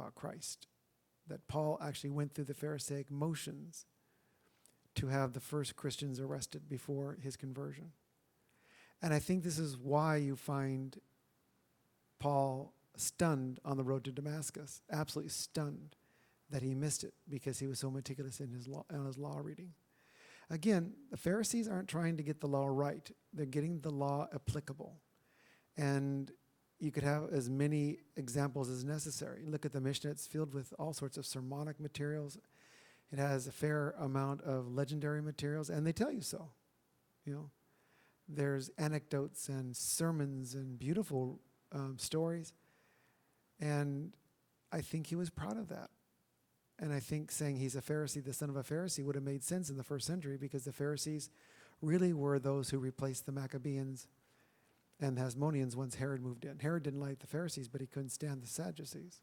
about Christ, that Paul actually went through the Pharisaic motions to have the first Christians arrested before his conversion. And I think this is why you find Paul stunned on the road to Damascus, absolutely stunned that he missed it because he was so meticulous in his law reading. Again, the Pharisees aren't trying to get the law right. They're getting the law applicable. And you could have as many examples as necessary. Look at the Mishnah. It's filled with all sorts of sermonic materials. It has a fair amount of legendary materials, and they tell you so. There's anecdotes and sermons and beautiful stories. And I think he was proud of that. And I think saying he's a Pharisee, the son of a Pharisee, would have made sense in the first century because the Pharisees really were those who replaced the Maccabeans and the Hasmoneans once Herod moved in. Herod didn't like the Pharisees, but he couldn't stand the Sadducees.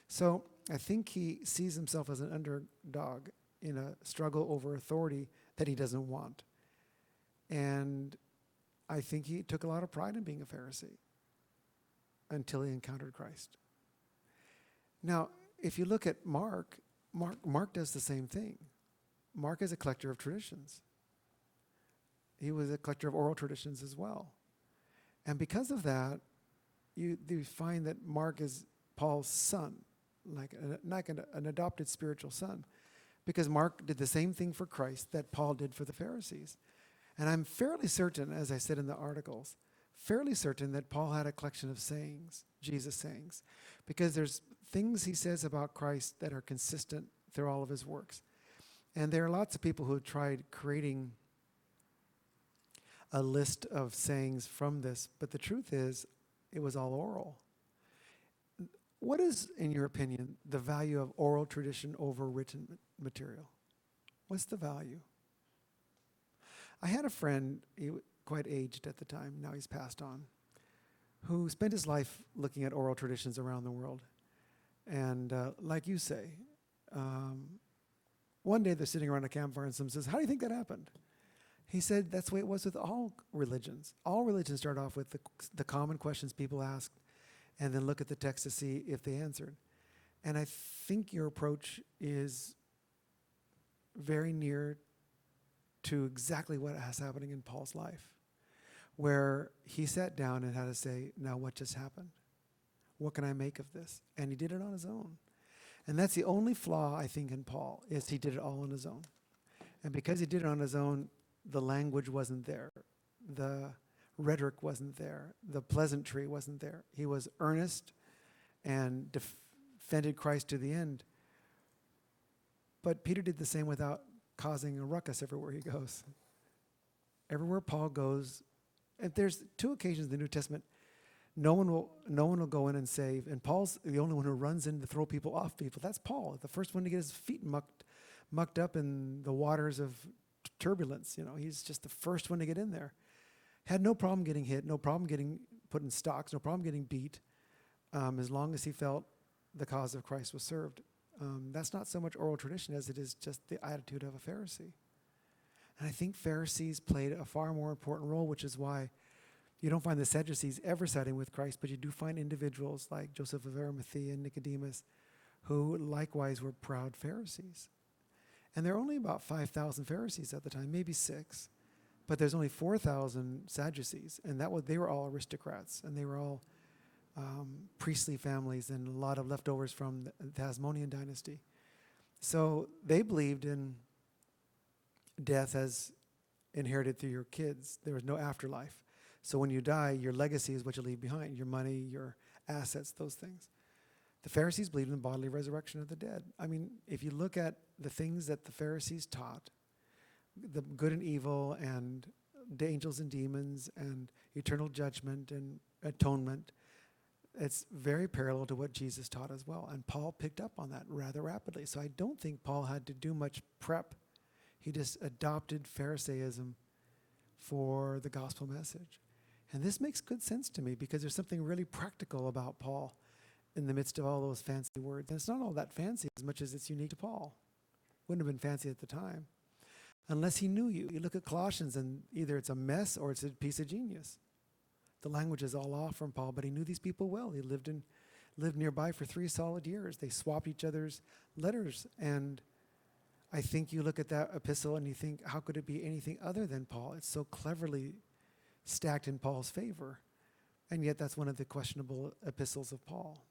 So I think he sees himself as an underdog in a struggle over authority that he doesn't want. And I think he took a lot of pride in being a Pharisee until he encountered Christ. Now, if you look at Mark does the same thing. Mark is a collector of traditions. He was a collector of oral traditions as well. And because of that, you find that Mark is Paul's son, like an adopted spiritual son, because Mark did the same thing for Christ that Paul did for the Pharisees. And I'm fairly certain, as I said in the articles, fairly certain that Paul had a collection of sayings, Jesus sayings, because there's things he says about Christ that are consistent through all of his works. And there are lots of people who have tried creating a list of sayings from this, but the truth is, it was all oral. What is, in your opinion, the value of oral tradition over written material? What's the value? I had a friend, he was quite aged at the time, now he's passed on, who spent his life looking at oral traditions around the world. And like you say, one day they're sitting around a campfire and someone says, "How do you think that happened?" He said that's the way it was with all religions. All religions start off with the common questions people asked and then look at the text to see if they answered. And I think your approach is very near to exactly what is happening in Paul's life, where he sat down and had to say, now what just happened? What can I make of this? And he did it on his own. And that's the only flaw, I think, in Paul, is he did it all on his own. And because he did it on his own, the language wasn't there. The rhetoric wasn't there. The pleasantry wasn't there. He was earnest and defended Christ to the end. But Peter did the same without causing a ruckus everywhere he goes. Everywhere Paul goes, and there's two occasions in the New Testament, no one will go in and save, and Paul's the only one who runs in to throw people off people. That's Paul, the first one to get his feet mucked up in the waters of turbulence. He's just the first one to get in there. Had no problem getting hit, no problem getting put in stocks, no problem getting beat, as long as he felt the cause of Christ was served. That's not so much oral tradition as it is just the attitude of a Pharisee. And I think Pharisees played a far more important role, which is why you don't find the Sadducees ever siding with Christ, but you do find individuals like Joseph of Arimathea and Nicodemus, who likewise were proud Pharisees. And there are only about 5,000 Pharisees at the time, maybe 6, but there's only 4,000 Sadducees, and they were all aristocrats, and they were all priestly families and a lot of leftovers from the Hasmonean dynasty. So they believed in death as inherited through your kids. There was no afterlife. So when you die, your legacy is what you leave behind, your money, your assets, those things. The Pharisees believed in the bodily resurrection of the dead. I mean, if you look at the things that the Pharisees taught, the good and evil and the angels and demons and eternal judgment and atonement, it's very parallel to what Jesus taught as well. And Paul picked up on that rather rapidly. So I don't think Paul had to do much prep. He just adopted Pharisaism for the gospel message. And this makes good sense to me because there's something really practical about Paul in the midst of all those fancy words. And it's not all that fancy as much as it's unique to Paul. Wouldn't have been fancy at the time. Unless he knew you. You look at Colossians and either it's a mess or it's a piece of genius. The language is all off from Paul, but he knew these people well. He lived lived nearby for 3 solid years. They swapped each other's letters. And I think you look at that epistle and you think, how could it be anything other than Paul? It's so cleverly stacked in Paul's favor. And yet that's one of the questionable epistles of Paul.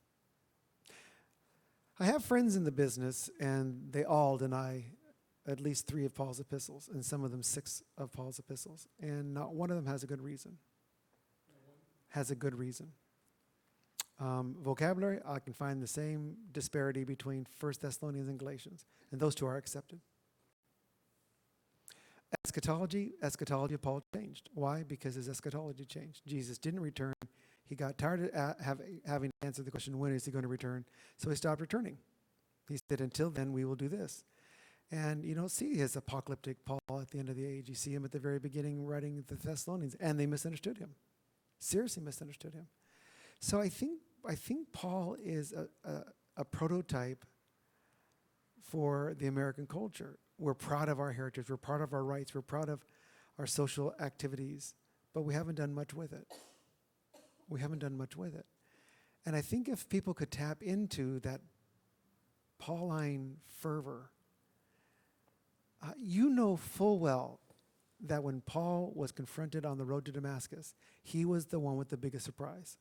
I have friends in the business, and they all deny at least 3 of Paul's epistles, and some of them 6 of Paul's epistles. And not one of them has a good reason. Has a good reason. Vocabulary, I can find the same disparity between 1 Thessalonians and Galatians, and those 2 are accepted. Eschatology of Paul changed. Why? Because his eschatology changed. Jesus didn't return. He got tired of having to answer the question, when is he going to return? So he stopped returning. He said, until then, we will do this. And you don't see his apocalyptic Paul at the end of the age. You see him at the very beginning writing the Thessalonians, and they misunderstood him. Seriously misunderstood him. So I think Paul is a prototype for the American culture. We're proud of our heritage. We're proud of our rights. We're proud of our social activities. But we haven't done much with it. We haven't done much with it. And I think if people could tap into that Pauline fervor, you know full well that when Paul was confronted on the road to Damascus, he was the one with the biggest surprise.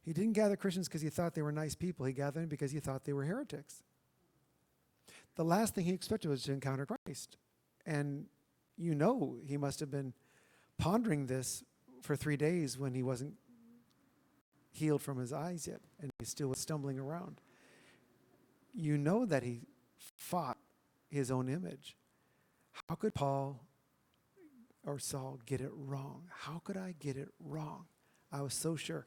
He didn't gather Christians because he thought they were nice people. He gathered them because he thought they were heretics. The last thing he expected was to encounter Christ. And you know he must have been pondering this for 3 days when he wasn't healed from his eyes yet, and he still was stumbling around. You know that he fought his own image. How could Paul or Saul get it wrong? How could I get it wrong? I was so sure.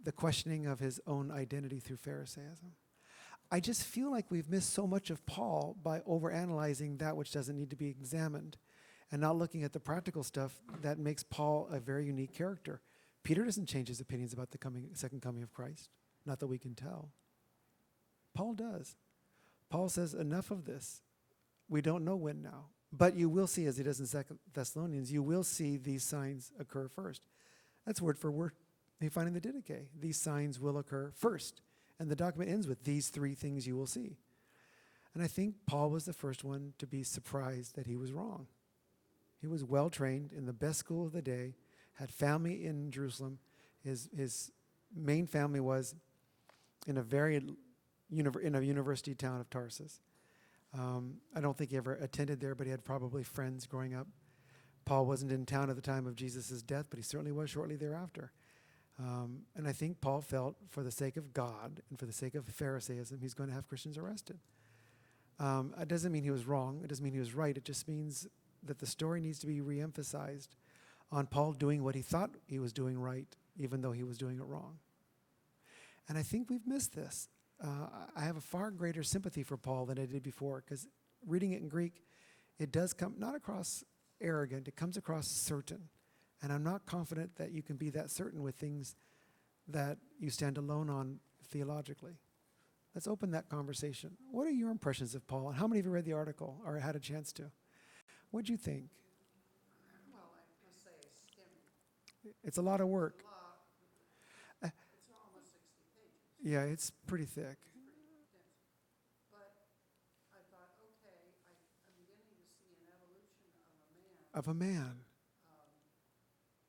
The questioning of his own identity through Pharisaism. I just feel like we've missed so much of Paul by overanalyzing that which doesn't need to be examined and not looking at the practical stuff that makes Paul a very unique character. Peter doesn't change his opinions about the second coming of Christ, not that we can tell. Paul does. Paul says, enough of this. We don't know when now. But you will see, as he does in 2 Thessalonians, you will see these signs occur first. That's word for word. You find in the Didache, these signs will occur first. And the document ends with these 3 things you will see. And I think Paul was the first one to be surprised that he was wrong. He was well trained in the best school of the day, had family in Jerusalem. His main family was in a university town of Tarsus. I don't think he ever attended there, but he had probably friends growing up. Paul wasn't in town at the time of Jesus' death, but he certainly was shortly thereafter. And I think Paul felt for the sake of God and for the sake of Pharisaism, he's going to have Christians arrested. It doesn't mean he was wrong. It doesn't mean he was right. It just means that the story needs to be reemphasized on Paul doing what he thought he was doing right, even though he was doing it wrong. And I think we've missed this. I have a far greater sympathy for Paul than I did before, because reading it in Greek, it does come not across arrogant, it comes across certain. And I'm not confident that you can be that certain with things that you stand alone on theologically. Let's open that conversation. What are your impressions of Paul? And how many of you read the article or had a chance to? What'd you think? Well, I must say it's skimming. It's a lot of work. It's almost 60 pages. Yeah, it's pretty thick. It's pretty dense. But I thought, okay, I'm beginning to see an evolution of a man.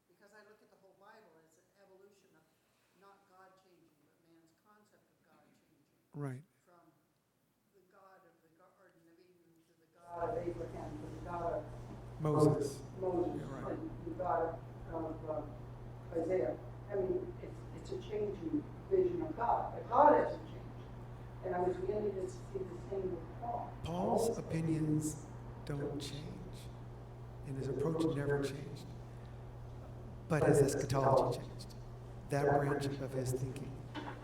Because I look at the whole Bible as an evolution of not God changing, but man's concept of God changing. Right. From the God of the Garden of Eden to the God of Abraham to the God of Moses. Moses, Yeah, right. and the God of Isaiah. I mean, it's a changing vision of God, but God hasn't changed. And I was beginning to see the same with Paul. Paul's opinions don't change, and his approach never changed. But his eschatology changed. That branch of his thinking.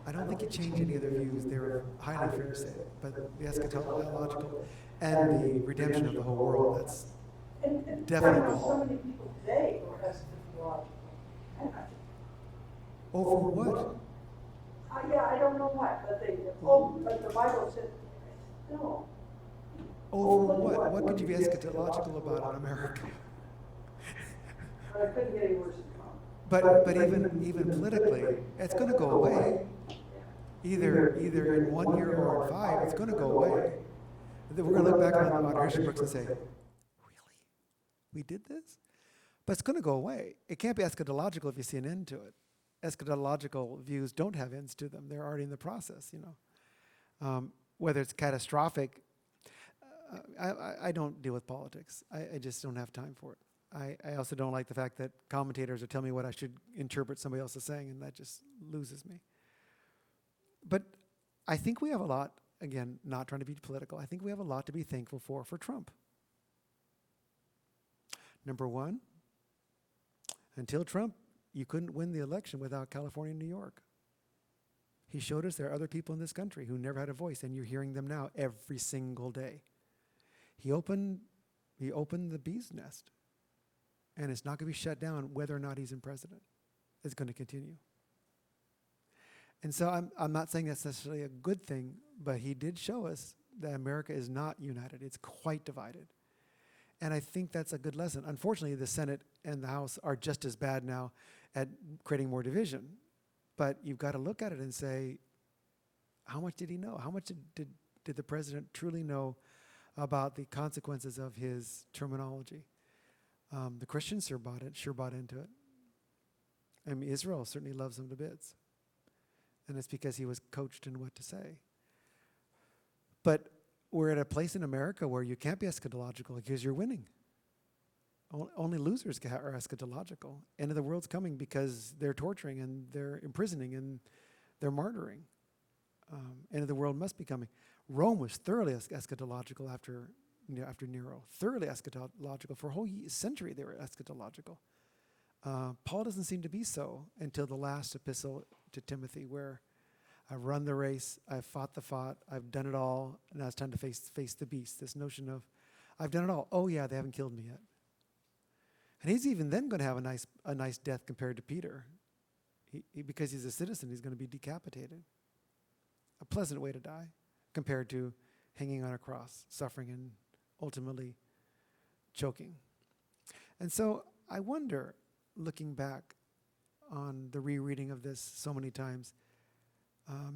I don't think he changed any other views. They were highly Pharisaic, but the eschatological and the redemption of the whole world, that's definitely So many people today are eschatological. over what? Yeah, I don't know what, but but the Bible said, no. Over what? What could you be eschatological about in America? But I couldn't get any worse than Trump. But even politically, it's going to go away. Either in 1 year or in five, it's going to go away. We're going to look back on our history books and say, really, we did this? But it's going to go away. It can't be eschatological if you see an end to it. Eschatological views don't have ends to them. They're already in the process, Whether it's catastrophic, I don't deal with politics. I just don't have time for it. I also don't like the fact that commentators are telling me what I should interpret somebody else is saying, and that just loses me. But I think we have a lot, again, not trying to be political, I think we have a lot to be thankful for Trump. Number one, until Trump, you couldn't win the election without California and New York. He showed us there are other people in this country who never had a voice, and you're hearing them now every single day. He opened the bee's nest, and it's not going to be shut down whether or not he's in president. It's going to continue. And so I'm not saying that's necessarily a good thing, but he did show us that America is not united. It's quite divided. And I think that's a good lesson. Unfortunately, the Senate and the House are just as bad now at creating more division. But you've got to look at it and say, how much did he know? How much did the president truly know about the consequences of his terminology? The Christians sure bought into it. I mean, Israel certainly loves him to bits. And it's because he was coached in what to say. But we're at a place in America where you can't be eschatological because you're winning. Only losers are eschatological. End of the world's coming because they're torturing and they're imprisoning and they're martyring. End of the world must be coming. Rome was thoroughly eschatological after Nero. Thoroughly eschatological. For a whole century they were eschatological. Paul doesn't seem to be so until the last epistle to Timothy, where I've run the race, I've fought the fight, I've done it all, and now it's time to face the beast. This notion of, I've done it all. Oh yeah, they haven't killed me yet. And he's even then going to have a nice death compared to Peter. Because he's a citizen, he's going to be decapitated. A pleasant way to die compared to hanging on a cross, suffering, and ultimately choking. And so I wonder, looking back on the rereading of this so many times,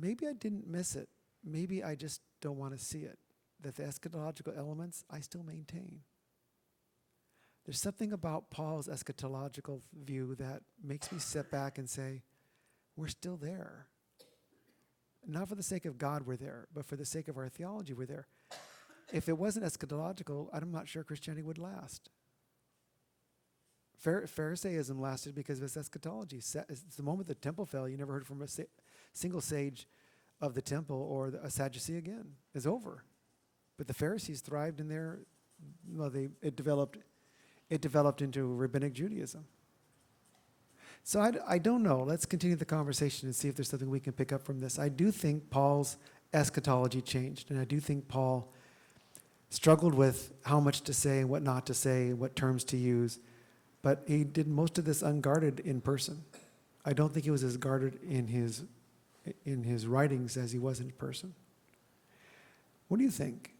maybe I didn't miss it. Maybe I just don't want to see it. That the eschatological elements I still maintain. There's something about Paul's eschatological view that makes me step back and say, we're still there. Not for the sake of God we're there, but for the sake of our theology we're there. If it wasn't eschatological, I'm not sure Christianity would last. Pharisaism lasted because of its eschatology. It's the moment the temple fell, you never heard from a single sage of the temple or a Sadducee again. It's over. But the Pharisees thrived in their, it developed into rabbinic Judaism. So I don't know. Let's continue the conversation and see if there's something we can pick up from this. I do think Paul's eschatology changed, and I do think Paul struggled with how much to say and what not to say, what terms to use. But he did most of this unguarded in person. I don't think he was as guarded in his writings as he was in person. What do you think?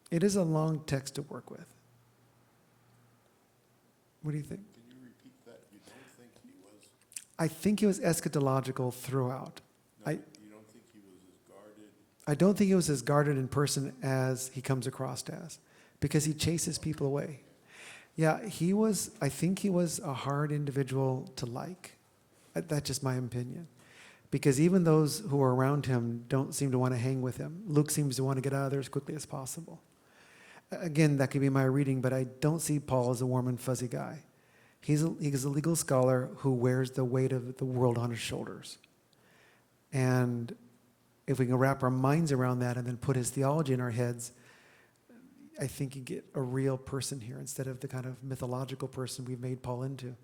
It is a long text to work with. What do you think? Can you repeat that? You don't think he was? I think he was eschatological throughout. No, you don't think he was as guarded? I don't think he was as guarded in person as he comes across as, because he chases people away. Yeah, I think he was a hard individual to like. That's just my opinion. Because even those who are around him don't seem to want to hang with him. Luke seems to want to get out of there as quickly as possible. Again, that could be my reading, but I don't see Paul as a warm and fuzzy guy. He's a legal scholar who wears the weight of the world on his shoulders. And if we can wrap our minds around that and then put his theology in our heads, I think you get a real person here instead of the kind of mythological person we've made Paul into.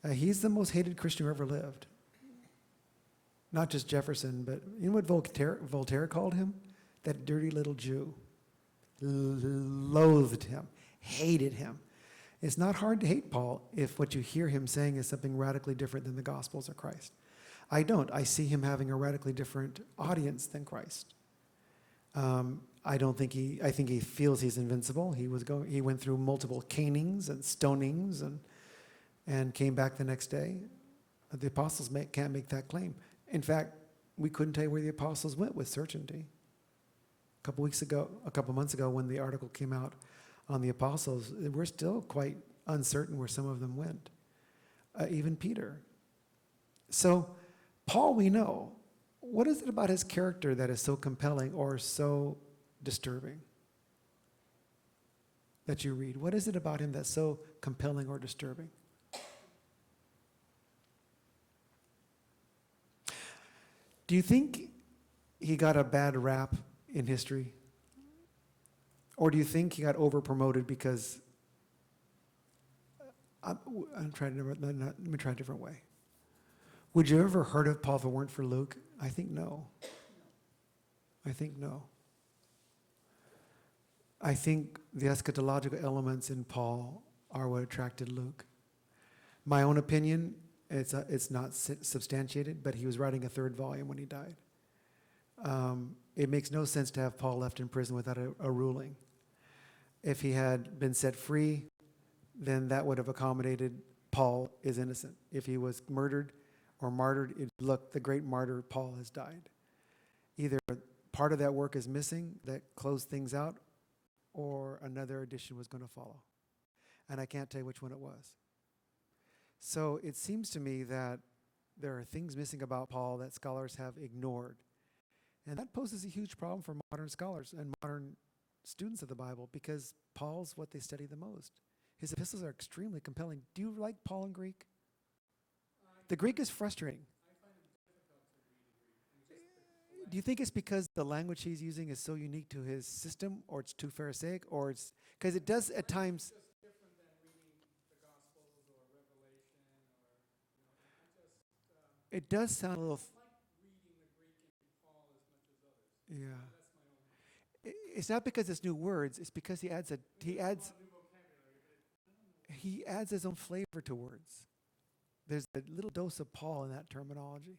He's the most hated Christian who ever lived. Not just Jefferson, but you know what Voltaire called him? That dirty little Jew. Loathed him, hated him. It's not hard to hate Paul if what you hear him saying is something radically different than the Gospels of Christ. I don't. I see him having a radically different audience than Christ. I think he feels he's invincible. He went through multiple canings and stonings and came back the next day. The apostles can't make that claim. In fact, we couldn't tell you where the apostles went with certainty. A couple months ago, when the article came out on the apostles, we're still quite uncertain where some of them went, even Peter. So, Paul, we know. What is it about his character that is so compelling or so disturbing that you read? What is it about him that's so compelling or disturbing? Do you think he got a bad rap in history? Or do you think he got over-promoted because, I'm trying to, let me try a different way. Would you ever heard of Paul if it weren't for Luke? I think no. I think no. I think the eschatological elements in Paul are what attracted Luke. My own opinion, it's not substantiated, but he was writing a third volume when he died. It makes no sense to have Paul left in prison without a ruling. If he had been set free, then that would have accommodated Paul is innocent. If he was murdered or martyred, look, the great martyr Paul has died. Either part of that work is missing that closed things out, or another edition was going to follow. And I can't tell you which one it was. So it seems to me that there are things missing about Paul that scholars have ignored. And that poses a huge problem for modern scholars and modern students of the Bible, because Paul's what they study the most. His epistles are extremely compelling. Do you like Paul in Greek? The Greek is frustrating. Do you think it's because the language he's using is so unique to his system, or it's too Pharisaic, or it's because it does at times? It does sound a little. Yeah. It's not because it's new words. It's because he adds his own flavor to words. There's a little dose of Paul in that terminology.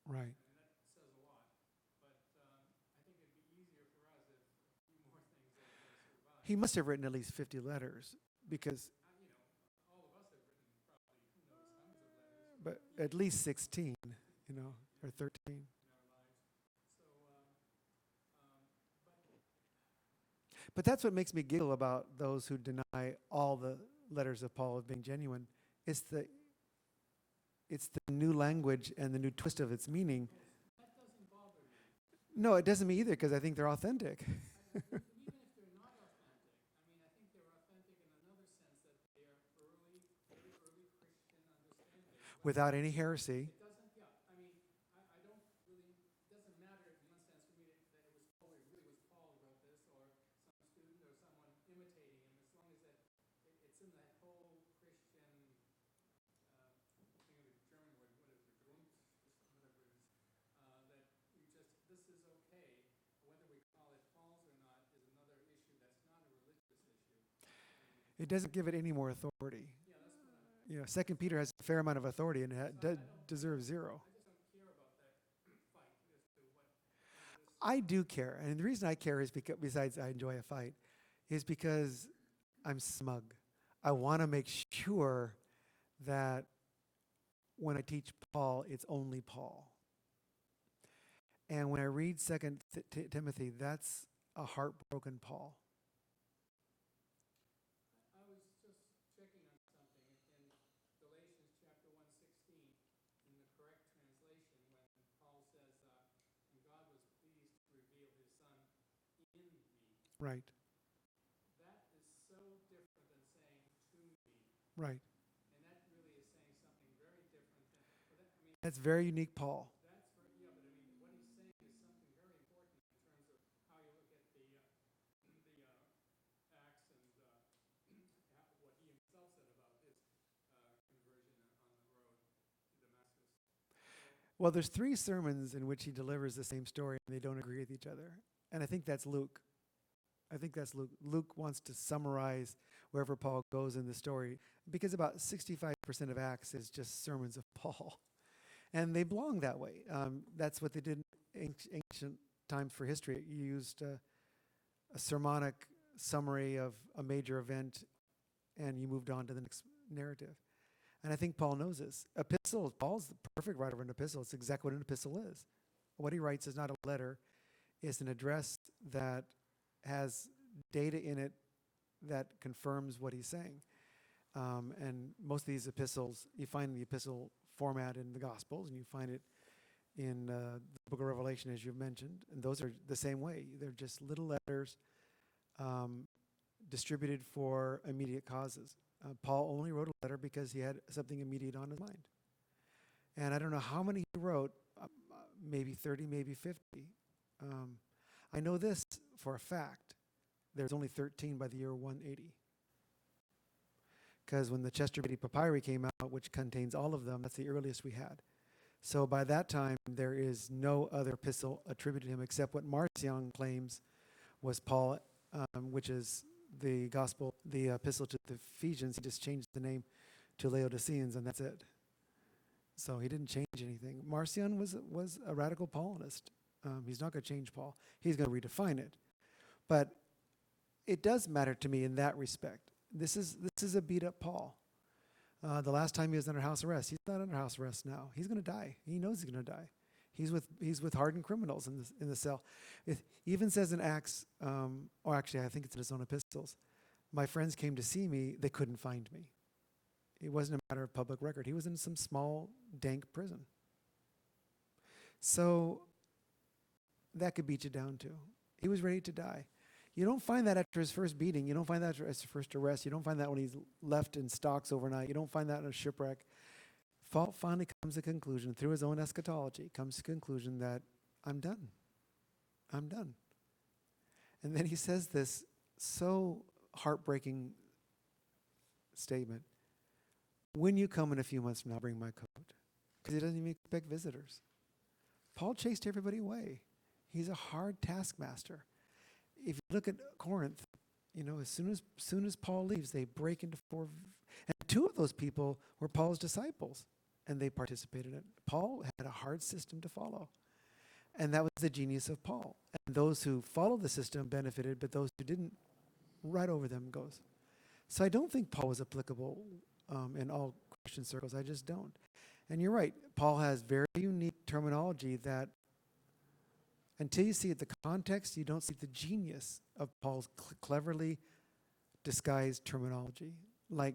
Right. He must have written at least 50 letters, because, but at least 16, or 13. But that's what makes me giggle about those who deny all the letters of Paul as being genuine. It's the new language and the new twist of its meaning. No, it doesn't me either, because I think they're authentic. Without any heresy. It doesn't give it any more authority. 2 Peter has a fair amount of authority, and it deserves zero. I do care, and the reason I care is because, besides I enjoy a fight, is because I'm smug. I want to make sure that when I teach Paul, it's only Paul. And when I read 2 Timothy, that's a heartbroken Paul. Right. Right. That's very unique, Paul. Well, there's 3 sermons in which he delivers the same story, and they don't agree with each other. And I think that's Luke. I think that's Luke. Luke wants to summarize wherever Paul goes in the story because about 65% of Acts is just sermons of Paul. And they belong that way. That's what they did in ancient times for history. You used a sermonic summary of a major event and you moved on to the next narrative. And I think Paul knows this. Paul's the perfect writer of an epistle. It's exactly what an epistle is. What he writes is not a letter, it's an address that has data in it that confirms what he's saying. And most of these epistles, you find the epistle format in the Gospels, and you find it in the book of Revelation, as you've mentioned. And those are the same way. They're just little letters distributed for immediate causes. Paul only wrote a letter because he had something immediate on his mind. And I don't know how many he wrote, maybe 30, maybe 50. I know this for a fact. There's only 13 by the year 180. Because when the Chester Beatty Papyri came out, which contains all of them, that's the earliest we had. So by that time, there is no other epistle attributed to him except what Marcion claims was Paul, which is the gospel, the epistle to the Ephesians. He just changed the name to Laodiceans, and that's it. So he didn't change anything. Marcion was a radical Paulinist. He's not going to change Paul. He's going to redefine it. But it does matter to me in that respect. This is a beat up Paul. The last time he was under house arrest, he's not under house arrest now. He's going to die. He knows he's going to die. He's with hardened criminals in the cell. It even says in Acts, or actually I think it's in his own epistles, my friends came to see me, they couldn't find me. It wasn't a matter of public record. He was in some small, dank prison. So that could beat you down too. He was ready to die. You don't find that after his first beating. You don't find that after his first arrest. You don't find that when he's left in stocks overnight. You don't find that in a shipwreck. Paul finally comes to the conclusion, through his own eschatology, comes to the conclusion that I'm done. I'm done. And then he says this so heartbreaking statement. When you come in a few months from now, bring my coat. Because he doesn't even expect visitors. Paul chased everybody away. He's a hard taskmaster. If you look at Corinth, as soon as Paul leaves, they break into four. And two of those people were Paul's disciples, and they participated in it. Paul had a hard system to follow. And that was the genius of Paul. And those who followed the system benefited, but those who didn't, right over them goes. So I don't think Paul was applicable in all Christian circles. I just don't. And you're right. Paul has very unique terminology that until you see the context, you don't see the genius of Paul's cleverly disguised terminology. Like,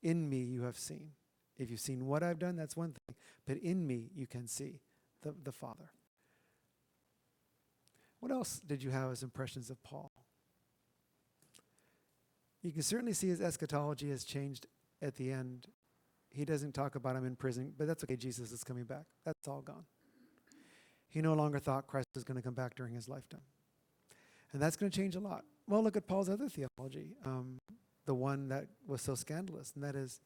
in me you have seen. If you've seen what I've done, that's one thing. But in me you can see the Father. What else did you have as impressions of Paul? You can certainly see his eschatology has changed at the end. He doesn't talk about him in prison, but that's okay. Jesus is coming back. That's all gone. He no longer thought Christ was going to come back during his lifetime. And that's going to change a lot. Well, look at Paul's other theology, the one that was so scandalous, and that is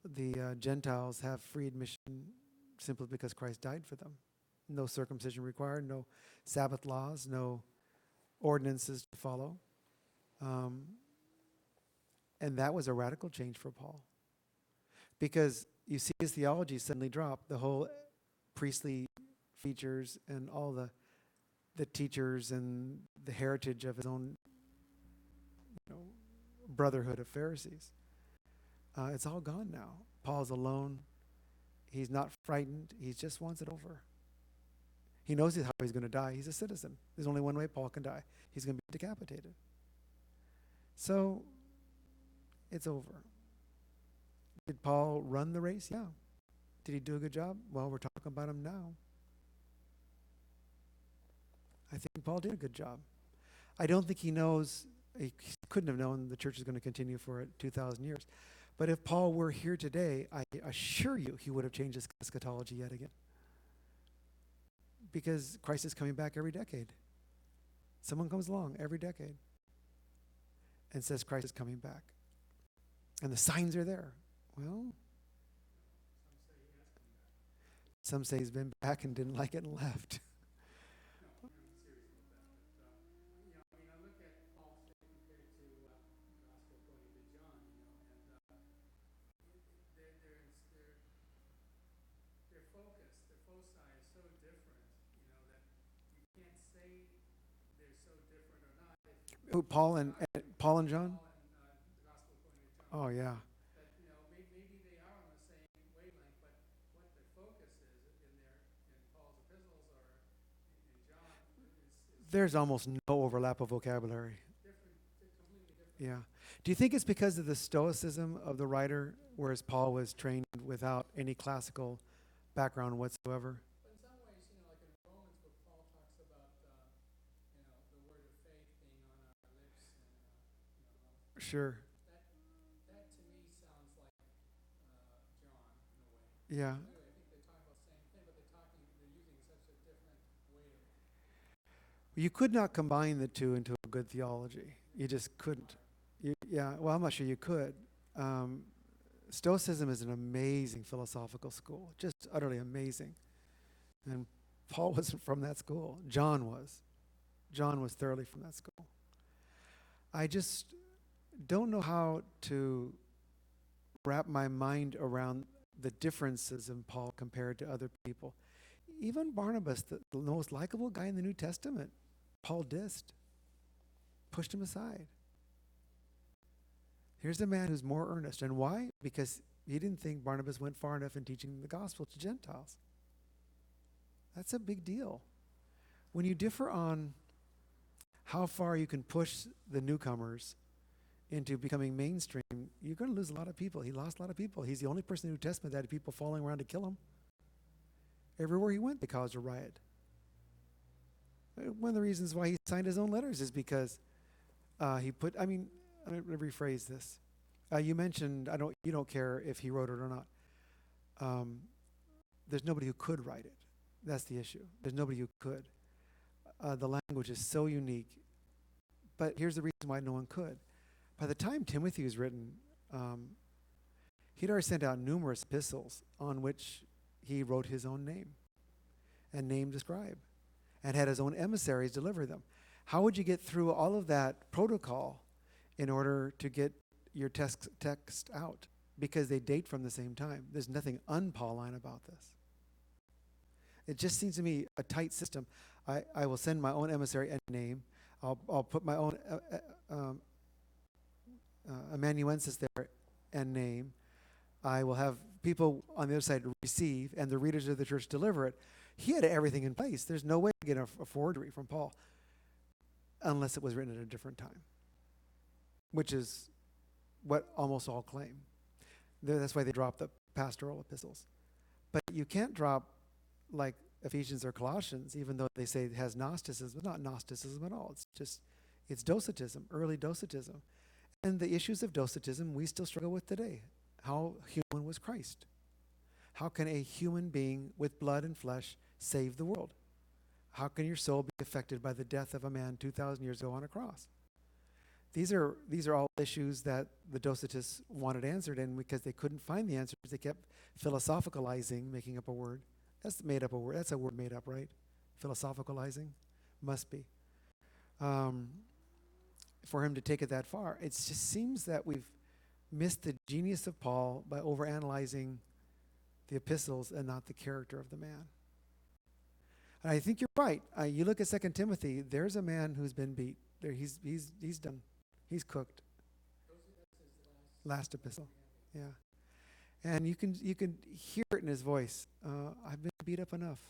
the Gentiles have free admission simply because Christ died for them. No circumcision required, no Sabbath laws, no ordinances to follow. And that was a radical change for Paul. Because you see his theology suddenly drop, the whole priestly features and all the teachers and the heritage of his own brotherhood of Pharisees. It's all gone now. Paul's alone. He's not frightened. He just wants it over. He knows how he's going to die. He's a citizen. There's only one way Paul can die. He's going to be decapitated. So it's over. Did Paul run the race? Yeah. Did he do a good job? Well, we're talking about him now. I think Paul did a good job. I don't think he couldn't have known the church is going to continue for 2,000 years. But if Paul were here today, I assure you he would have changed his eschatology yet again. Because Christ is coming back every decade. Someone comes along every decade and says Christ is coming back. And the signs are there. Well, some say he's been back and didn't like it and left. Who, Paul and John? Oh yeah. There's almost no overlap of vocabulary. Yeah. Do you think it's because of the stoicism of the writer, whereas Paul was trained without any classical background whatsoever? Sure. Yeah. You could not combine the two into a good theology. You just couldn't. Yeah, well, I'm not sure you could. Um, Stoicism is an amazing philosophical school, just utterly amazing. And Paul wasn't from that school. John was. John was thoroughly from that school. I just don't know how to wrap my mind around the differences in Paul compared to other people. Even Barnabas, the most likable guy in the New Testament, Paul dissed, pushed him aside. Here's a man who's more earnest. And why? Because he didn't think Barnabas went far enough in teaching the gospel to Gentiles. That's a big deal. When you differ on how far you can push the newcomers into becoming mainstream, you're going to lose a lot of people. He lost a lot of people. He's the only person in the New Testament that had people following around to kill him. Everywhere he went, they caused a riot. One of the reasons why he signed his own letters is because let me rephrase this. You mentioned, you don't care if he wrote it or not. There's nobody who could write it. That's the issue. There's nobody who could. The language is so unique. But here's the reason why no one could. By the time Timothy was written, he'd already sent out numerous epistles on which he wrote his own name and named a scribe and had his own emissaries deliver them. How would you get through all of that protocol in order to get your text out? Because they date from the same time. There's nothing un-Pauline about this. It just seems to me a tight system. I will send my own emissary and name. I'll put my own amanuensis there and name. I will have people on the other side receive, and the readers of the church deliver it. He had everything in place. There's no way to get a forgery from Paul unless it was written at a different time, which is what almost all claim. That's why they drop the pastoral epistles. But you can't drop like Ephesians or Colossians, even though they say it has Gnosticism. It's not Gnosticism at all. It's Docetism, early Docetism. And the issues of Docetism we still struggle with today. How human was Christ? How can a human being with blood and flesh save the world? How can your soul be affected by the death of a man 2,000 years ago on a cross? These are all issues that the Docetists wanted answered, and because they couldn't find the answers, they kept philosophicalizing, making up a word. That's made up a word. That's a word made up, right? Philosophicalizing? Must be. For him to take it that far. It just seems that we've missed the genius of Paul by overanalyzing the epistles and not the character of the man. And I think you're right. You look at 2 Timothy, there's a man who's been beat. There, he's done. He's cooked. Last epistle. Yeah. And you can hear it in his voice. I've been beat up enough.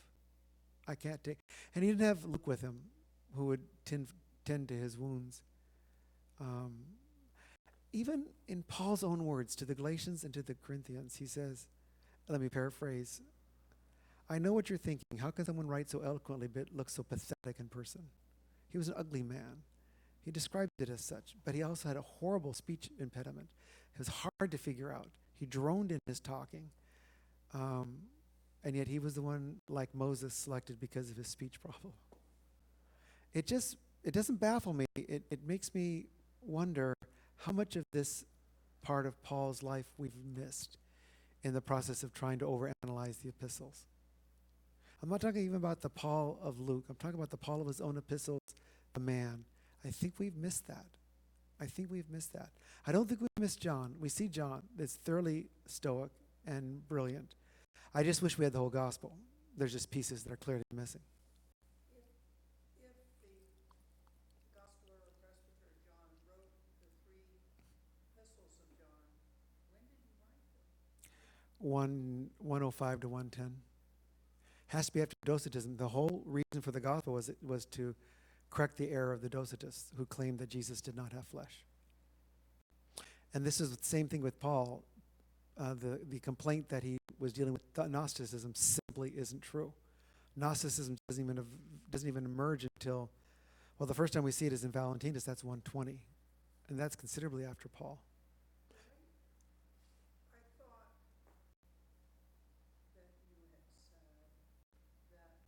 I can't take. And he didn't have Luke with him, who would tend to his wounds. Even in Paul's own words to the Galatians and to the Corinthians, he says, let me paraphrase, I know what you're thinking. How can someone write so eloquently but look so pathetic in person? He was an ugly man. He described it as such, but he also had a horrible speech impediment. It was hard to figure out. He droned in his talking, and yet he was the one, like Moses, selected because of his speech problem. It doesn't baffle me. It makes me wonder how much of this part of Paul's life we've missed in the process of trying to overanalyze the epistles. I'm not talking even about the Paul of Luke. I'm talking about the Paul of his own epistles, the man. I think we've missed that. I don't think we missed John. We see John that's thoroughly stoic and brilliant. I just wish we had the whole gospel. There's just pieces that are clearly missing. 105 to 110. Has to be after Docetism. The whole reason for the gospel was to correct the error of the Docetists, who claimed that Jesus did not have flesh. And this is the same thing with Paul. The complaint that he was dealing with Gnosticism simply isn't true. Gnosticism doesn't even emerge until, well, the first time we see it is in Valentinus. That's 120, and that's considerably after Paul. I thought that you had said that,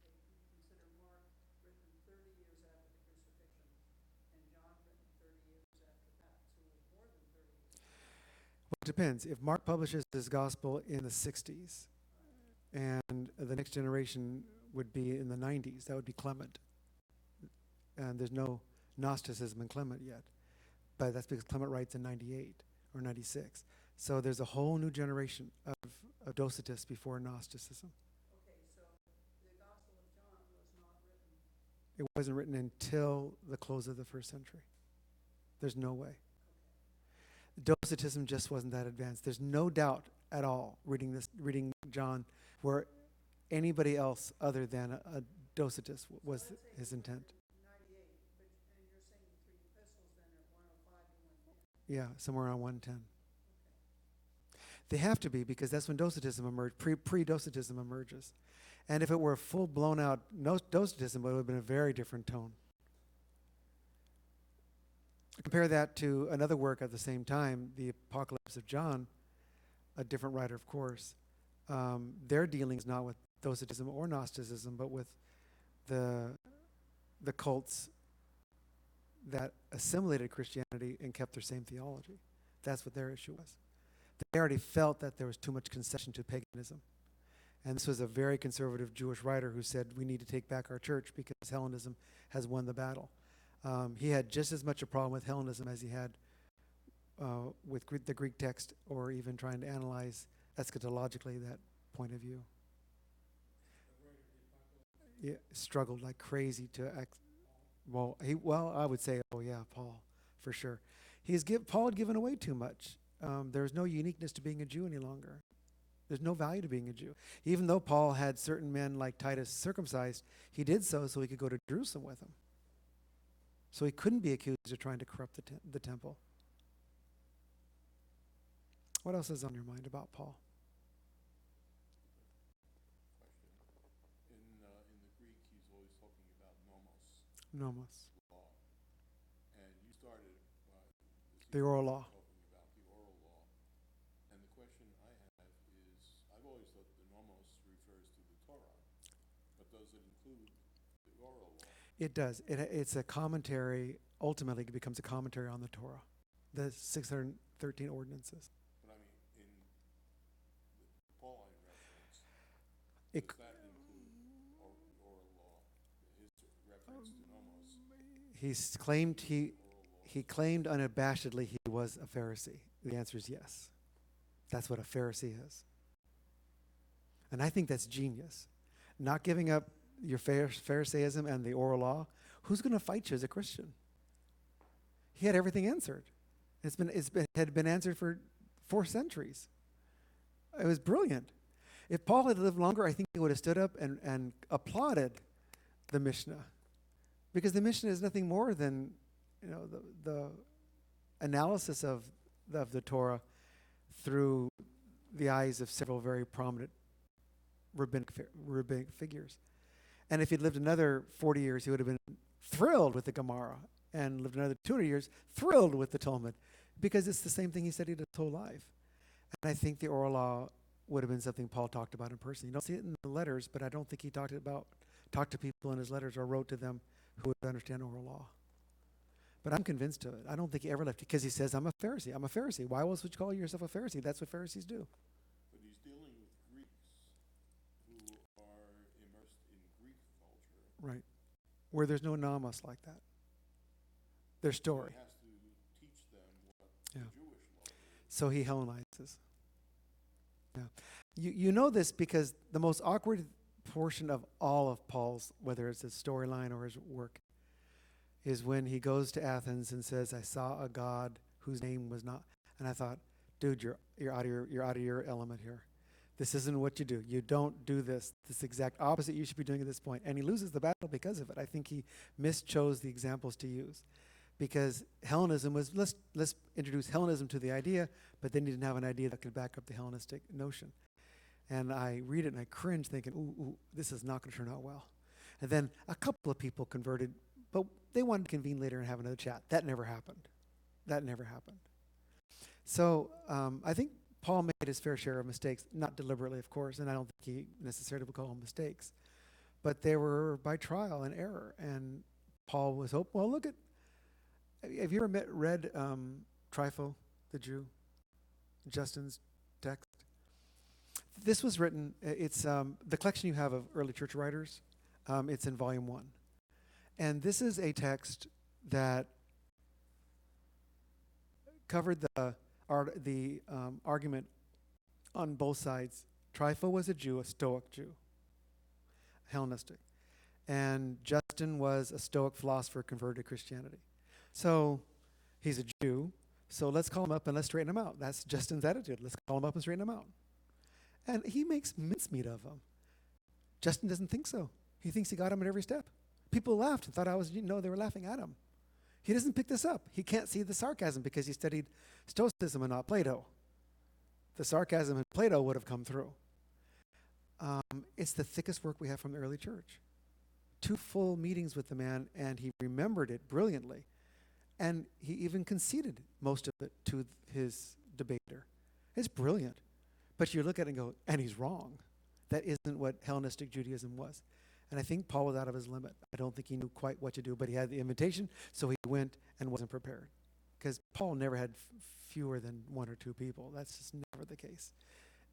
okay, you consider Mark written 30 years after the crucifixion and John written 30 years after that, so it was more than 30 years. Well, it depends. If Mark publishes his gospel in the 60s, and the next generation would be in the 90s, that would be Clement. And there's no Gnosticism in Clement yet. But that's because Clement writes in 98 or 96. So there's a whole new generation of Docetists before Gnosticism. Okay, so the Gospel of John was not written. It wasn't written until the close of the first century. There's no way. Docetism just wasn't that advanced. There's no doubt at all reading John where anybody else other than a Docetist was his intent. 98, and you're saying the three epistles then are 105 to 110. Yeah, somewhere around 110. They have to be, because that's when Docetism emerged, pre-Docetism emerges. And if it were a full blown out Docetism, it would have been a very different tone. Compare that to another work at the same time, the Apocalypse of John, a different writer, of course. Their dealing is not with Docetism or Gnosticism, but with the cults that assimilated Christianity and kept their same theology. That's what their issue was. They already felt that there was too much concession to paganism. And this was a very conservative Jewish writer who said, we need to take back our church because Hellenism has won the battle. He had just as much a problem with Hellenism as he had with the Greek text, or even trying to analyze eschatologically that point of view. Yeah, struggled like crazy to I would say, Paul, for sure. Paul had given away too much. There's no uniqueness to being a Jew any longer. There's no value to being a Jew. Even though Paul had certain men like Titus circumcised, he did so he could go to Jerusalem with them. So he couldn't be accused of trying to corrupt the temple. What else is on your mind about Paul? Question. In the Greek, he's always talking about Nomos. law. And you started The oral law. talking about the oral law. And the question I have is, I've always thought the nomos refers to the Torah, but does it include the oral law? It does. It's a commentary. Ultimately, it becomes a commentary on the Torah, the 613 ordinances. But I mean, in the Pauline reference, It, does that include the oral law? His reference to nomos, he claimed unabashedly he was a Pharisee. The answer is yes. That's what a Pharisee is. And I think that's genius. Not giving up your Pharisaism and the oral law. Who's going to fight you as a Christian? He had everything answered. Had been answered for 4 centuries. It was brilliant. If Paul had lived longer, I think he would have stood up and applauded the Mishnah, because the Mishnah is nothing more than, the analysis of the Torah through the eyes of several very prominent rabbinic figures. And if he'd lived another 40 years, he would have been thrilled with the Gemara, and lived another 200 years, thrilled with the Talmud, because it's the same thing he studied his whole life. And I think the oral law would have been something Paul talked about in person. You don't see it in the letters, but I don't think he talked to people in his letters or wrote to them who would understand oral law. But I'm convinced of it. I don't think he ever left, because he says, I'm a Pharisee. I'm a Pharisee. Why else would you call yourself a Pharisee? That's what Pharisees do. but he's dealing with Greeks who are immersed in Greek culture. Right. Where there's no nomos like that. Their story. He has to teach them what Yeah. the Jewish law is. So he Hellenizes. Yeah. You know this because the most awkward portion of all of Paul's, whether it's his storyline or his work, is when he goes to Athens and says, I saw a God whose name was not. And I thought, dude, you're out of your element here. This isn't what you do. You don't do this. This exact opposite you should be doing at this point. And he loses the battle because of it. I think he mischose the examples to use, because Hellenism was, let's introduce Hellenism to the idea, but then he didn't have an idea that could back up the Hellenistic notion. And I read it and I cringe, thinking, ooh, this is not going to turn out well. And then a couple of people converted, but they wanted to convene later and have another chat. That never happened. So I think Paul made his fair share of mistakes, not deliberately, of course, and I don't think he necessarily would call them mistakes. But they were by trial and error. And Paul was well, look at, have you ever read Trypho, the Jew, Justin's text? This was written, it's the collection you have of early church writers. It's in volume 1. And this is a text that covered the argument on both sides. Trypho was a Jew, a Stoic Jew, Hellenistic. And Justin was a Stoic philosopher converted to Christianity. So he's a Jew, so let's call him up and let's straighten him out. That's Justin's attitude. Let's call him up and straighten him out. And he makes mincemeat of him. Justin doesn't think so. He thinks he got him at every step. People laughed and thought they were laughing at him. He doesn't pick this up. He can't see the sarcasm because he studied Stoicism and not Plato. The sarcasm in Plato would have come through. It's the thickest work we have from the early church. 2 full meetings with the man, and he remembered it brilliantly. And he even conceded most of it to his debater. It's brilliant. But you look at it and go, and he's wrong. That isn't what Hellenistic Judaism was. And I think Paul was out of his limit. I don't think he knew quite what to do, but he had the invitation, so he went and wasn't prepared. Because Paul never had fewer than 1 or 2 people. That's just never the case.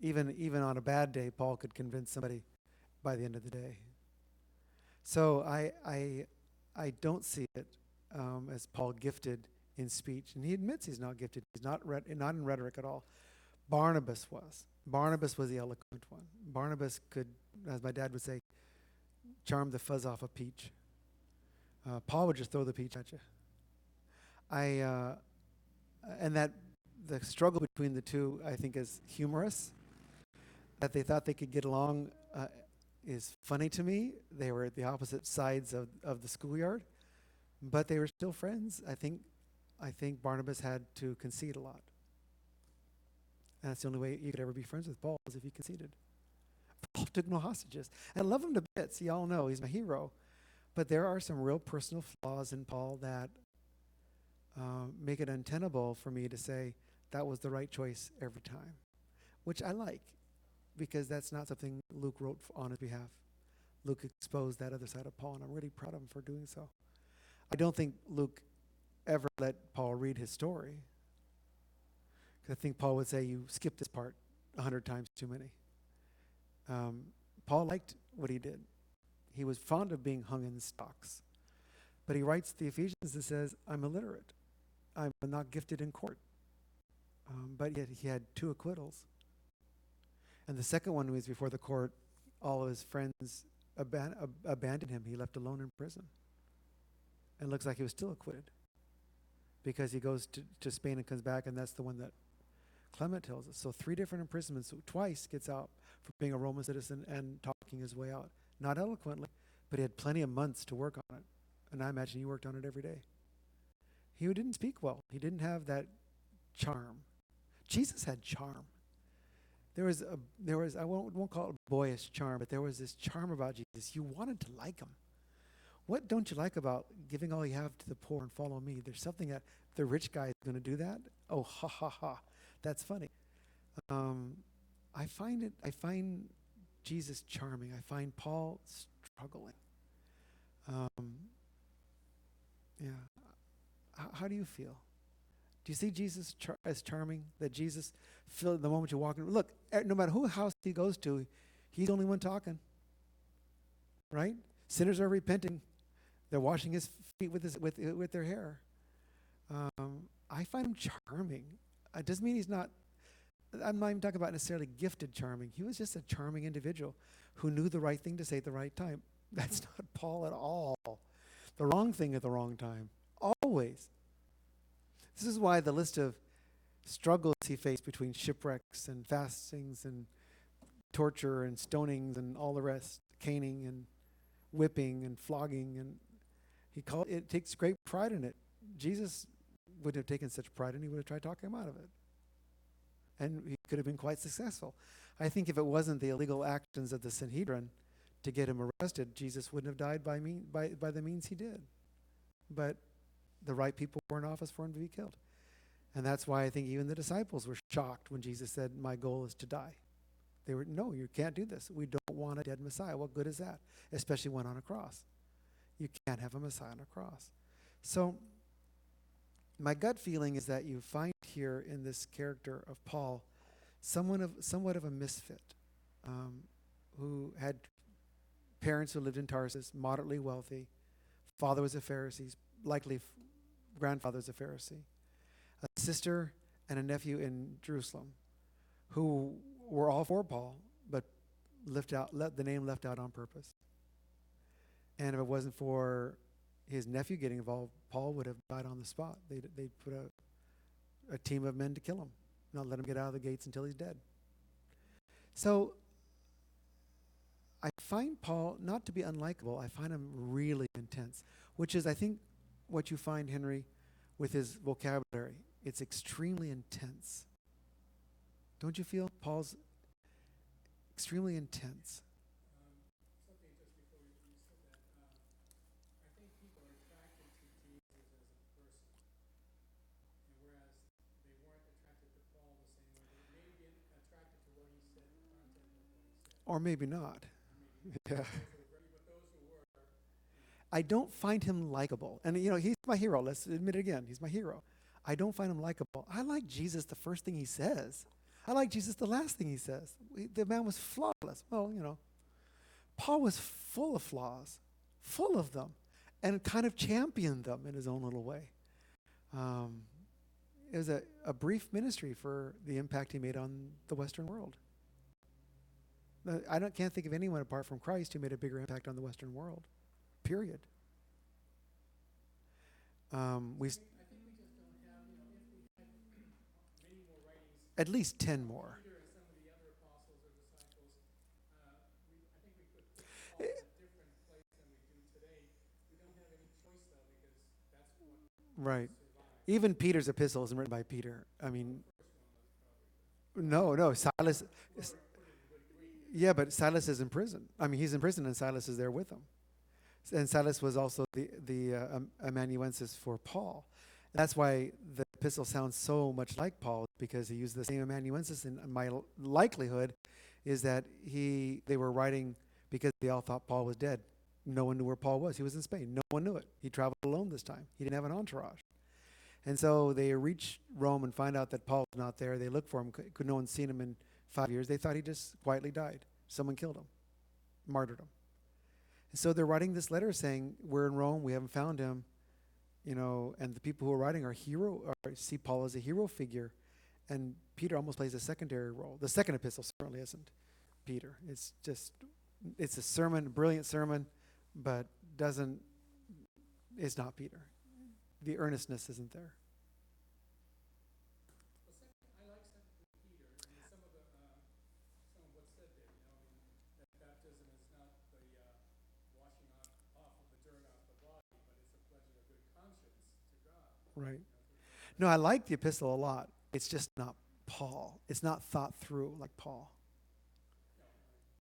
Even on a bad day, Paul could convince somebody by the end of the day. So I don't see it as Paul gifted in speech. And he admits he's not gifted. He's not in rhetoric at all. Barnabas was. Barnabas was the eloquent one. Barnabas could, as my dad would say, charm the fuzz off a peach. Paul would just throw the peach at you. And that the struggle between the two, I think, is humorous. That they thought they could get along is funny to me. They were at the opposite sides of the schoolyard, but they were still friends. I think Barnabas had to concede a lot. And that's the only way you could ever be friends with Paul, is if he conceded. Paul took no hostages. And I love him to bits. You all know he's my hero. But there are some real personal flaws in Paul that make it untenable for me to say that was the right choice every time, which I like, because that's not something Luke wrote on his behalf. Luke exposed that other side of Paul, and I'm really proud of him for doing so. I don't think Luke ever let Paul read his story, because I think Paul would say, you skipped this part 100 times too many. Paul liked what he did. He was fond of being hung in the stocks. But he writes the Ephesians that says, I'm illiterate. I'm not gifted in court. But yet he had 2 acquittals. And the second one was before the court, all of his friends abandoned him. He left alone in prison. And it looks like he was still acquitted, because he goes to Spain and comes back, and that's the one that Clement tells us. So 3 different imprisonments. So twice gets out for being a Roman citizen and talking his way out. Not eloquently, but he had plenty of months to work on it. And I imagine he worked on it every day. He didn't speak well. He didn't have that charm. Jesus had charm. There was I won't call it boyish charm, but there was this charm about Jesus. You wanted to like him. What don't you like about giving all you have to the poor and follow me? There's something that the rich guy is going to do that. Oh, ha ha ha! That's funny. I find Jesus charming. I find Paul struggling. Yeah. How do you feel? Do you see Jesus as charming? That Jesus, feel the moment you walk in. Look, no matter whose house he goes to, he's the only one talking. Right? Sinners are repenting. They're washing his feet with their hair. I find him charming. It doesn't mean he's not. I'm not even talking about necessarily gifted charming. He was just a charming individual who knew the right thing to say at the right time. That's not Paul at all. The wrong thing at the wrong time. Always. This is why the list of struggles he faced between shipwrecks and fastings and torture and stonings and all the rest, caning and whipping and flogging, and it takes great pride in it. Jesus wouldn't have taken such pride, and he would have tried talking him out of it. And he could have been quite successful. I think if it wasn't the illegal actions of the Sanhedrin to get him arrested, Jesus wouldn't have died by the means he did. But the right people were in office for him to be killed. And that's why I think even the disciples were shocked when Jesus said, my goal is to die. They were, no, you can't do this. We don't want a dead Messiah. What good is that? Especially one on a cross. You can't have a Messiah on a cross. So my gut feeling is that you find here in this character of Paul somewhat of a misfit, who had parents who lived in Tarsus, moderately wealthy. Father was a Pharisee, likely grandfather was a Pharisee. A sister and a nephew in Jerusalem who were all for Paul, but let the name left out on purpose. And if it wasn't for his nephew getting involved, Paul would have died on the spot. They'd put a team of men to kill him, not let him get out of the gates until he's dead. So I find Paul not to be unlikable. I find him really intense, which is, I think, what you find, Henry, with his vocabulary. It's extremely intense. Don't you feel Paul's extremely intense? Something just before you said that, I think people are attracted to Jesus as a person, and whereas they weren't attracted to Paul the same way, they may be attracted to what he said, the content of what he said. Or maybe not. Yeah. But those who were, I don't find him likable. And, he's my hero. Let's admit it again. He's my hero. I don't find him likable. I like Jesus the first thing he says. I like Jesus the last thing he says. The man was flawless. Well, Paul was full of flaws, full of them, and kind of championed them in his own little way. It was a brief ministry for the impact he made on the Western world. Can't think of anyone apart from Christ who made a bigger impact on the Western world, period. I think we just don't have, if we had many more writings, At least 10 more. Peter and some of the other apostles or disciples, I think we could put Paul in a different place than we do today. We don't have any choice, though, because that's what Right. survived. Even Peter's epistle isn't written by Peter. I mean, The first one was probably no, Silas. put it in good Greek. Yeah, but Silas is in prison. I mean, he's in prison and Silas is there with him. And Silas was also the amanuensis for Paul. That's why the epistle sounds so much like Paul, because he used the same amanuensis. And my likelihood is that they were writing because they all thought Paul was dead. No one knew where Paul was. He was in Spain. No one knew it. He traveled alone this time. He didn't have an entourage. And so they reach Rome and find out that Paul's not there. They look for him. No one's seen him in 5 years. They thought he just quietly died. Someone killed him, martyred him. And so they're writing this letter saying, we're in Rome, we haven't found him, and the people who are writing see Paul as a hero figure. And Peter almost plays a secondary role. The second epistle certainly isn't Peter. It's a sermon, a brilliant sermon, but it's not Peter. The earnestness isn't there. I like Peter and some of what's said there. That baptism is not the washing off of the dirt off the body, but it's a pledge of a good conscience to God. Right. No, I like the epistle a lot. It's just not Paul. It's not thought through like Paul.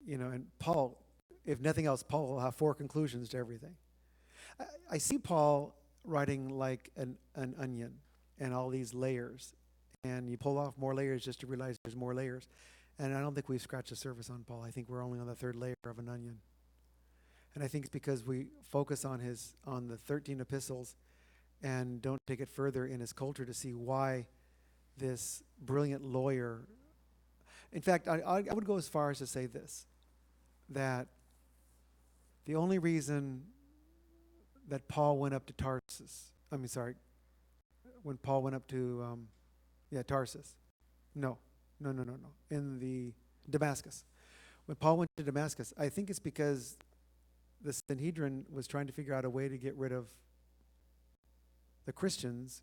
And Paul, if nothing else, Paul will have 4 conclusions to everything. I see Paul writing like an onion and all these layers. And you pull off more layers just to realize there's more layers. And I don't think we've scratched the surface on Paul. I think we're only on the 3rd layer of an onion. And I think it's because we focus on the 13 epistles and don't take it further in his culture to see why this brilliant lawyer. In fact, I would go as far as to say this, that the only reason that Paul went up to Tarsus, when Paul went up to, Tarsus. No. In the Damascus. When Paul went to Damascus, I think it's because the Sanhedrin was trying to figure out a way to get rid of the Christians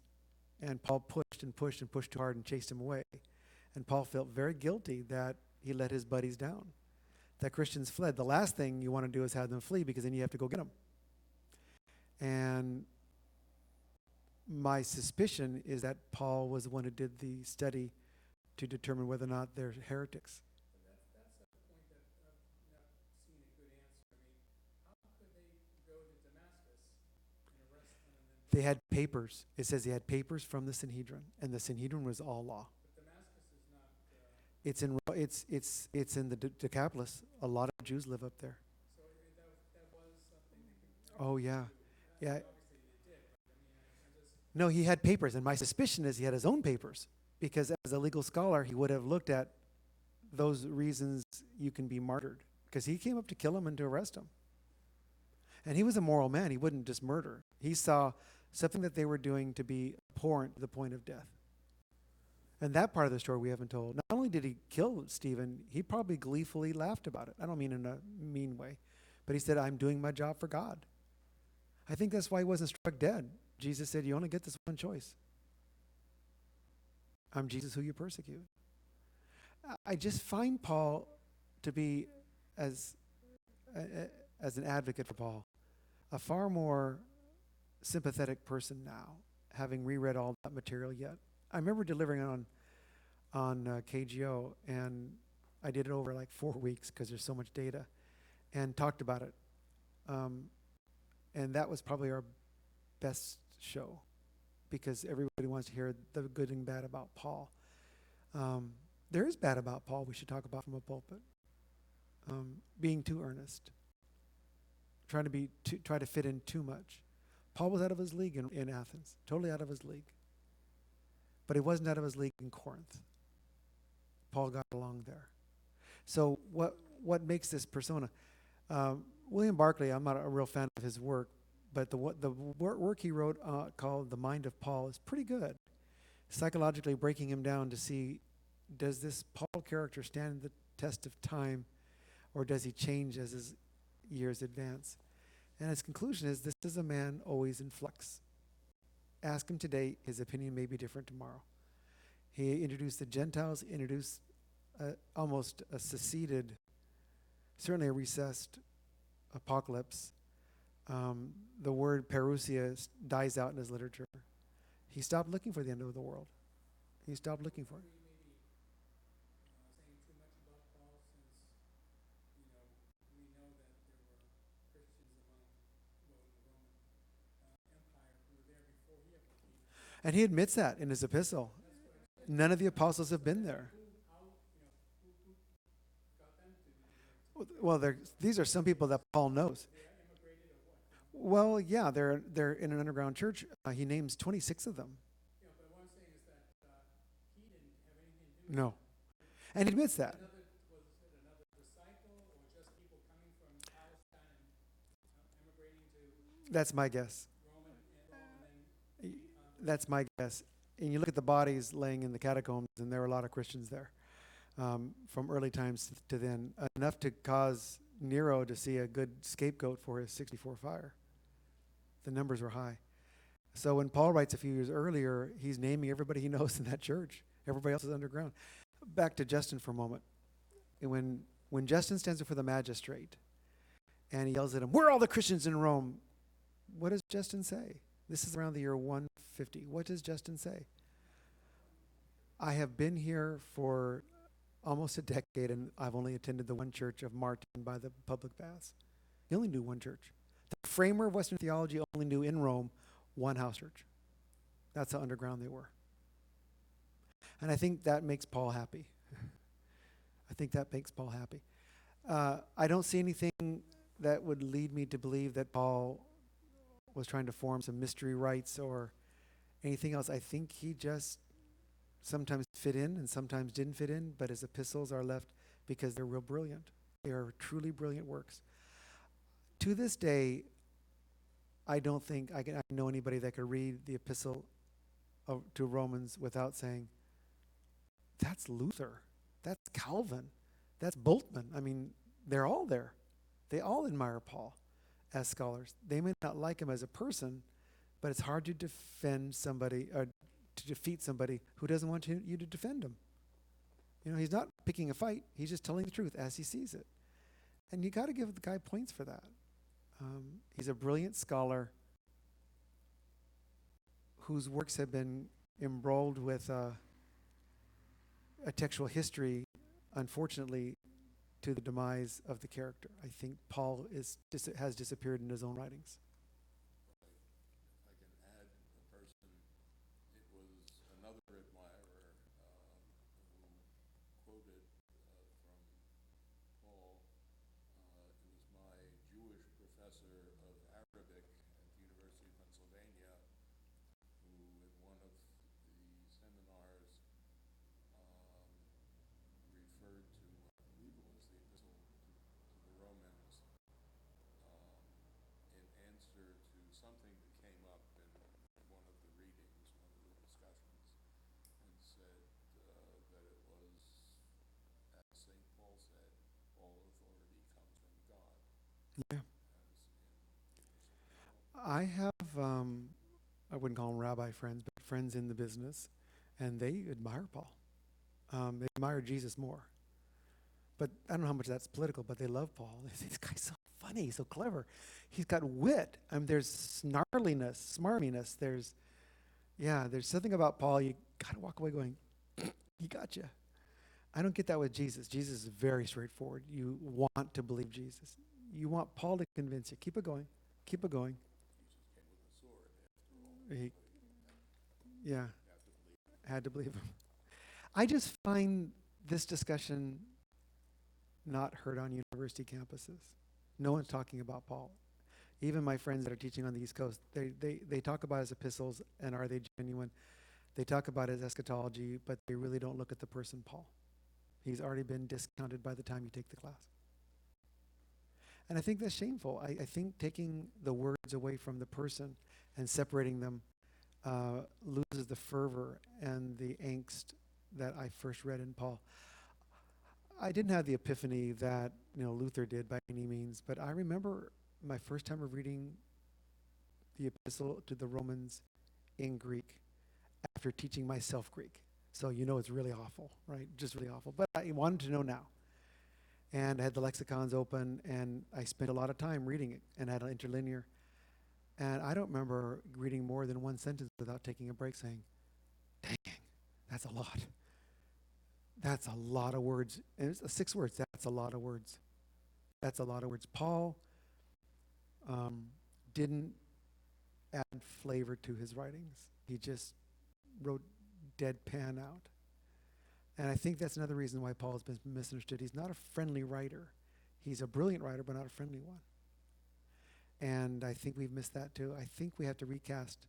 And Paul pushed and pushed and pushed too hard and chased him away. And Paul felt very guilty that he let his buddies down, that Christians fled. The last thing you want to do is have them flee, because then you have to go get them. And my suspicion is that Paul was the one who did the study to determine whether or not they're heretics. That's a point that I've not seen a good answer. I mean, how could they go to Damascus and arrest them and then? They had papers. It says they had papers from the Sanhedrin, and the Sanhedrin was all law. But Damascus is not. It's in the Decapolis. A lot of Jews live up there. So that was something they could. Oh yeah, yeah. Obviously they did, but I mean, I just. No, he had papers, and my suspicion is he had his own papers, because as a legal scholar, he would have looked at those reasons you can be martyred, because he came up to kill him and to arrest him. And he was a moral man. He wouldn't just murder. He saw something that they were doing to be abhorrent to the point of death. And that part of the story we haven't told. Not only did he kill Stephen, he probably gleefully laughed about it. I don't mean in a mean way, but he said, I'm doing my job for God. I think that's why he wasn't struck dead. Jesus said, you only get this one choice. I'm Jesus who you persecute. I just find Paul to be, as an advocate for Paul, a far more sympathetic person now, having reread all that material yet. I remember delivering it on KGO, and I did it over like 4 weeks because there's so much data, and talked about it. And that was probably our best show, because everybody wants to hear the good and bad about Paul. There is bad about Paul we should talk about from a pulpit. Being too earnest. Try to fit in too much. Paul was out of his league in Athens, totally out of his league. But he wasn't out of his league in Corinth. Paul got along there. So what makes this persona? William Barclay, I'm not a real fan of his work, but the work he wrote called The Mind of Paul is pretty good. Psychologically breaking him down to see, does this Paul character stand the test of time, or does he change as his years advance? And his conclusion is, this is a man always in flux. Ask him today, his opinion may be different tomorrow. He introduced the Gentiles, introduced almost a seceded, certainly a recessed apocalypse. The word parousia dies out in his literature. He stopped looking for the end of the world. He stopped looking for it. Maybe saying too much about Paul, since we know that there were Christians among the Roman Empire who were there before he ever came. And he admits that in his epistle. None of the apostles have been there. Who got them to be there? Well, these are some people that Paul knows. They immigrated or what? Well, yeah, they're in an underground church. He names 26 of them. Yeah, but what I'm saying is that he didn't have anything to do with No. And he admits that. was it another disciple, or just people coming from Palestine and immigrating to That's my guess. Rome and then That's my guess. And you look at the bodies laying in the catacombs, and there were a lot of Christians there from early times to then, enough to cause Nero to see a good scapegoat for his 64 fire. The numbers were high. So when Paul writes a few years earlier, he's naming everybody he knows in that church. Everybody else is underground. Back to Justin for a moment. And when Justin stands before the magistrate and he yells at him, "Where are all the Christians in Rome?" What does Justin say? This is around the year 150. What does Justin say? I have been here for almost a decade, and I've only attended the one church of Martin by the public baths. He only knew one church. The framer of Western theology only knew in Rome one house church. That's how underground they were. And I think that makes Paul happy. I think that makes Paul happy. I don't see anything that would lead me to believe that Paul was trying to form some mystery rites or anything else. I think he just sometimes fit in and sometimes didn't fit in, but his epistles are left because they're real brilliant. They are truly brilliant works. To this day, I don't think I know anybody that could read the epistle to Romans without saying, that's Luther, that's Calvin, that's Bultmann. I mean, they're all there. They all admire Paul as scholars. They may not like him as a person, but it's hard to defend somebody or to defeat somebody who doesn't want you to defend him. You know, he's not picking a fight. He's just telling the truth as he sees it. And you got to give the guy points for that. He's a brilliant scholar whose works have been embroiled with a textual history, unfortunately, to the demise of the character. I think Paul has disappeared in his own writings. If I can add a person, it was another admirer who quoted from Paul. It was my Jewish professor of Arabic at the University of Pennsylvania, who in one of the seminars referred to, I believe it was the Epistle to the Romans, in answer to something that came up in one of the readings, one of the discussions, and said that it was, as St. Paul said, all authority comes from God. Yeah. As I have, I wouldn't call them rabbi friends, but friends in the business, and they admire Paul. They admire Jesus more. But I don't know how much that's political, but they love Paul. They say, this guy's so funny, he's so clever. He's got wit. There's snarliness, smarminess. There's something about Paul you got to walk away going, he got you. I don't get that with Jesus. Jesus is very straightforward. You want to believe Jesus. You want Paul to convince you. Keep it going. Keep it going. Jesus came with a sword after all. Yeah, You have to believe. had to believe him. I just find this discussion not heard on university campuses. No one's talking about Paul. Even my friends that are teaching on the East Coast, they talk about his epistles and are they genuine? They talk about his eschatology, but they really don't look at the person Paul. He's already been discounted by the time you take the class. And I think that's shameful. I think taking the words away from the person and separating them loses the fervor and the angst that I first read in Paul. I didn't have the epiphany that Luther did by any means, but I remember my first time of reading the epistle to the Romans in Greek after teaching myself Greek. So it's really awful, right? Just really awful. But I wanted to know now. And I had the lexicons open, and I spent a lot of time reading it, and I had an interlinear. And I don't remember reading more than one sentence without taking a break saying, dang, that's a lot. That's a lot of words. And it's 6 words. That's a lot of words. That's a lot of words. Paul didn't add flavor to his writings. He just wrote deadpan out. And I think that's another reason why Paul has been misunderstood. He's not a friendly writer. He's a brilliant writer, but not a friendly one. And I think we've missed that too. I think we have to recast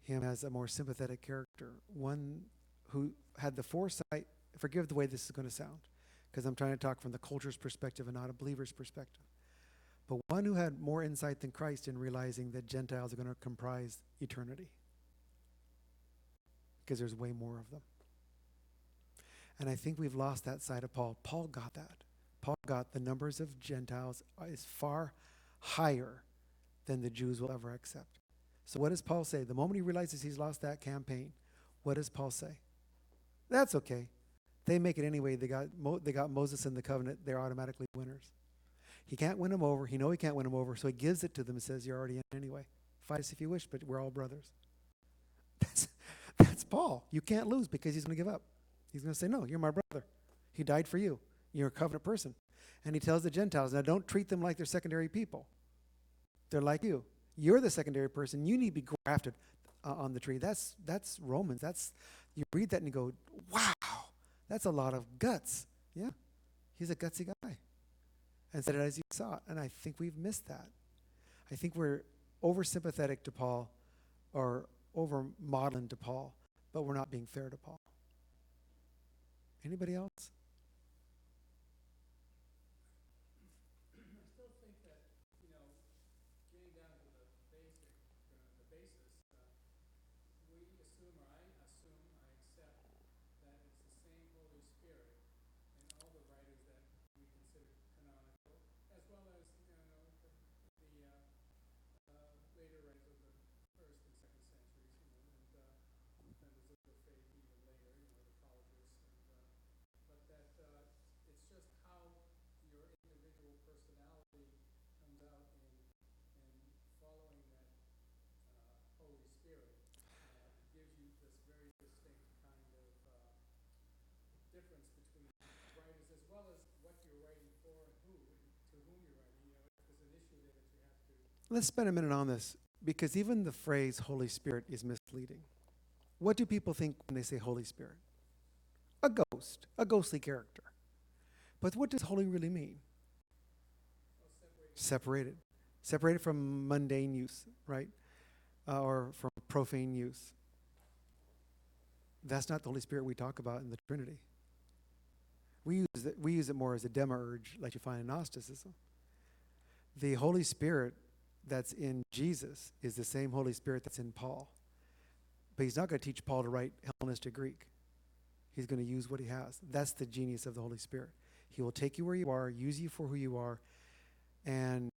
him as a more sympathetic character, one who had the foresight. Forgive the way this is going to sound, because I'm trying to talk from the culture's perspective and not a believer's perspective. But one who had more insight than Christ in realizing that Gentiles are going to comprise eternity, because there's way more of them. And I think we've lost that side of Paul. Paul got that. Paul got the numbers of Gentiles is far higher than the Jews will ever accept. So what does Paul say? The moment he realizes he's lost that campaign, what does Paul say? That's okay. They make it anyway. They got Moses in the covenant. They're automatically winners. He can't win them over. He can't win them over, so he gives it to them and says, you're already in anyway. Fight us if you wish, but we're all brothers. That's Paul. You can't lose because he's going to give up. He's going to say, no, you're my brother. He died for you. You're a covenant person. And he tells the Gentiles, now don't treat them like they're secondary people. They're like you. You're the secondary person. You need to be grafted on the tree. That's Romans. You read that and you go, wow, that's a lot of guts. Yeah, he's a gutsy guy. And said it as you saw it. And I think we've missed that. I think we're oversympathetic to Paul or over-modeling to Paul, but we're not being fair to Paul. Anybody else? I still think that, getting down to the basis, we assume, or I assume, I accept that it's the same Holy Spirit in all the writers that we consider canonical, as well as, the later writers of the 1st and 2nd centuries, and the distinct kind of difference between writers, as well as what you're writing for and who, to whom you're writing. You know, if there's an issue there that you have to. Let's spend a minute on this, because even the phrase Holy Spirit is misleading. What do people think when they say Holy Spirit? A ghost, a ghostly character. But what does holy really mean? Separated. Separated from mundane use, right? Or from profane use. That's not the Holy Spirit we talk about in the Trinity. We use it more as a demiurge, like you find in Gnosticism. The Holy Spirit that's in Jesus is the same Holy Spirit that's in Paul. But he's not going to teach Paul to write Hellenistic Greek. He's going to use what he has. That's the genius of the Holy Spirit. He will take you where you are, use you for who you are, and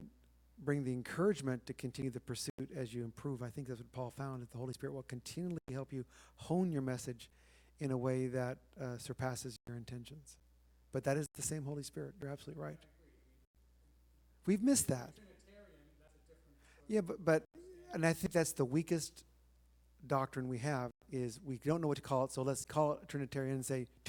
bring the encouragement to continue the pursuit as you improve. I think that's what Paul found, that the Holy Spirit will continually help you hone your message in a way that surpasses your intentions. But that is the same Holy Spirit. You're absolutely right. We've missed that. Yeah, but and I think that's the weakest doctrine we have, is we don't know what to call it, so let's call it Trinitarian and say